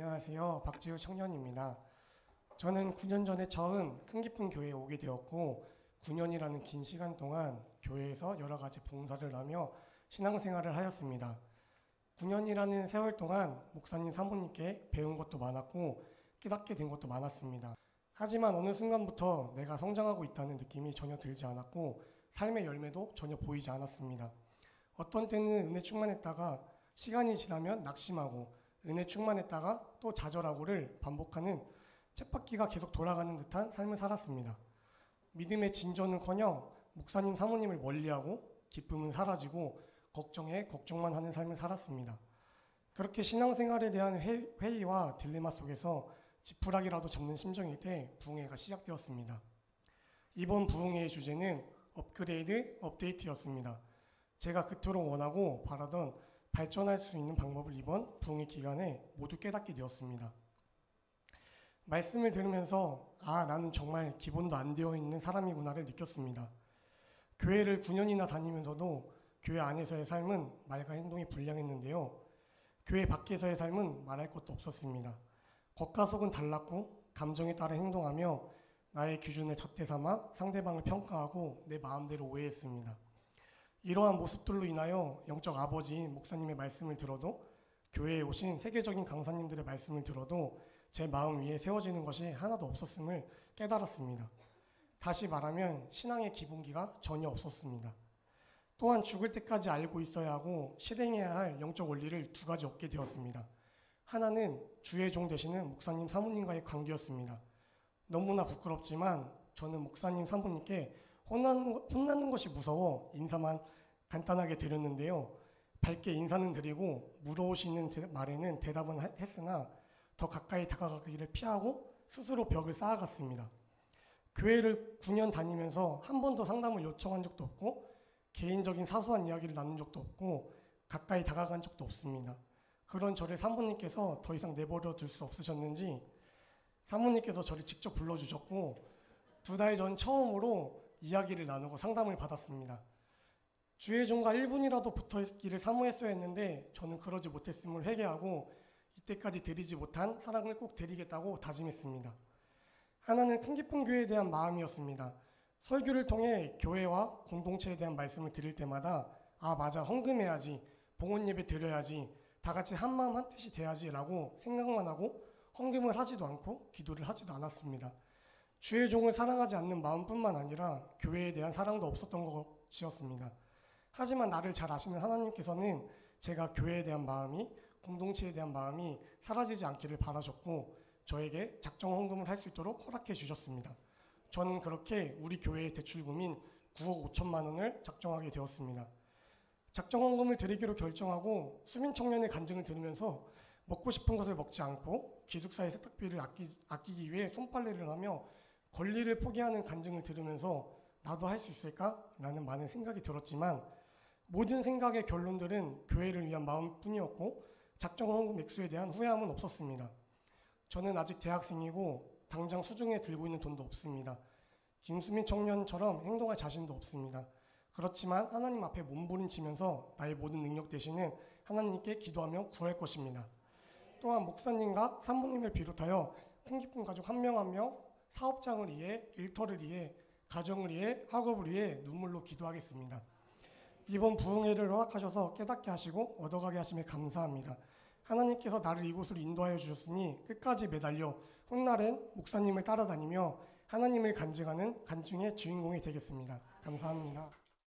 안녕하세요. 박지우 청년입니다. 저는 9년 전에 처음 큰기쁨 교회에 오게 되었고 9년이라는 긴 시간 동안 교회에서 여러 가지 봉사를 하며 신앙생활을 하였습니다. 9년이라는 세월 동안 목사님 사모님께 배운 것도 많았고 깨닫게 된 것도 많았습니다. 하지만 어느 순간부터 내가 성장하고 있다는 느낌이 전혀 들지 않았고 삶의 열매도 전혀 보이지 않았습니다. 어떤 때는 은혜 충만했다가 시간이 지나면 낙심하고 은혜 충만했다가 또 좌절하고를 반복하는 쳇바퀴가 계속 돌아가는 듯한 삶을 살았습니다. 믿음의 진전은커녕 목사님 사모님을 멀리하고 기쁨은 사라지고 걱정에 걱정만 하는 삶을 살았습니다. 그렇게 신앙생활에 대한 회의와 딜레마 속에서 지푸라기라도 잡는 심정일 때 부흥회가 시작되었습니다. 이번 부흥회의 주제는 업그레이드, 업데이트였습니다. 제가 그토록 원하고 바라던 발전할 수 있는 방법을 이번 부흥회 기간에 모두 깨닫게 되었습니다. 말씀을 들으면서 나는 정말 기본도 안 되어 있는 사람이구나를 느꼈습니다. 교회를 9년이나 다니면서도 교회 안에서의 삶은 말과 행동이 불량했는데요. 교회 밖에서의 삶은 말할 것도 없었습니다. 겉과 속은 달랐고 감정에 따라 행동하며 나의 기준을 잣대 삼아 상대방을 평가하고 내 마음대로 오해했습니다. 이러한 모습들로 인하여 영적 아버지인 목사님의 말씀을 들어도 교회에 오신 세계적인 강사님들의 말씀을 들어도 제 마음 위에 세워지는 것이 하나도 없었음을 깨달았습니다. 다시 말하면 신앙의 기본기가 전혀 없었습니다. 또한 죽을 때까지 알고 있어야 하고 실행해야 할 영적 원리를 두 가지 얻게 되었습니다. 하나는 주의 종 되시는 목사님 사모님과의 관계였습니다. 너무나 부끄럽지만 저는 목사님 사모님께 혼나는 것이 무서워 인사만 간단하게 드렸는데요. 밝게 인사는 드리고 물어오시는 말에는 대답은 했으나 더 가까이 다가가기를 피하고 스스로 벽을 쌓아갔습니다. 교회를 9년 다니면서 한 번도 상담을 요청한 적도 없고 개인적인 사소한 이야기를 나눈 적도 없고 가까이 다가간 적도 없습니다. 그런 저를 사모님께서 더 이상 내버려 둘 수 없으셨는지 사모님께서 저를 직접 불러주셨고 2달 전 처음으로 이야기를 나누고 상담을 받았습니다. 주의 종과 1분이라도 붙어있기를 사모했어야 했는데 저는 그러지 못했음을 회개하고 이때까지 드리지 못한 사랑을 꼭 드리겠다고 다짐했습니다. 하나는 큰기쁨 교회에 대한 마음이었습니다. 설교를 통해 교회와 공동체에 대한 말씀을 드릴 때마다 맞아, 헌금해야지, 봉헌 예배 드려야지, 다 같이 한마음 한뜻이 돼야지 라고 생각만 하고 헌금을 하지도 않고 기도를 하지도 않았습니다. 주의 종을 사랑하지 않는 마음뿐만 아니라 교회에 대한 사랑도 없었던 것이었습니다. 하지만 나를 잘 아시는 하나님께서는 제가 교회에 대한 마음이, 공동체에 대한 마음이 사라지지 않기를 바라셨고 저에게 작정 헌금을 할 수 있도록 허락해 주셨습니다. 저는 그렇게 우리 교회의 대출금인 9억 5천만 원을 작정하게 되었습니다. 작정 헌금을 드리기로 결정하고 수민 청년의 간증을 들으면서 먹고 싶은 것을 먹지 않고 기숙사의 세탁비를 아끼기 위해 손빨래를 하며 권리를 포기하는 간증을 들으면서 나도 할 수 있을까? 라는 많은 생각이 들었지만 모든 생각의 결론들은 교회를 위한 마음뿐이었고 작정 헌금 액수에 대한 후회함은 없었습니다. 저는 아직 대학생이고 당장 수중에 들고 있는 돈도 없습니다. 김수민 청년처럼 행동할 자신도 없습니다. 그렇지만 하나님 앞에 몸부림치면서 나의 모든 능력 대신은 하나님께 기도하며 구할 것입니다. 또한 목사님과 사모님을 비롯하여 큰기쁨 가족 한 명 한 명 사업장을 위해, 일터를 위해, 가정을 위해, 학업을 위해 눈물로 기도하겠습니다. 이번 부흥회를 허락하셔서 깨닫게 하시고 얻어가게 하심에 감사합니다. 하나님께서 나를 이곳으로 인도하여 주셨으니 끝까지 매달려 훗날엔 목사님을 따라다니며 하나님을 간증하는 간증의 주인공이 되겠습니다. 감사합니다.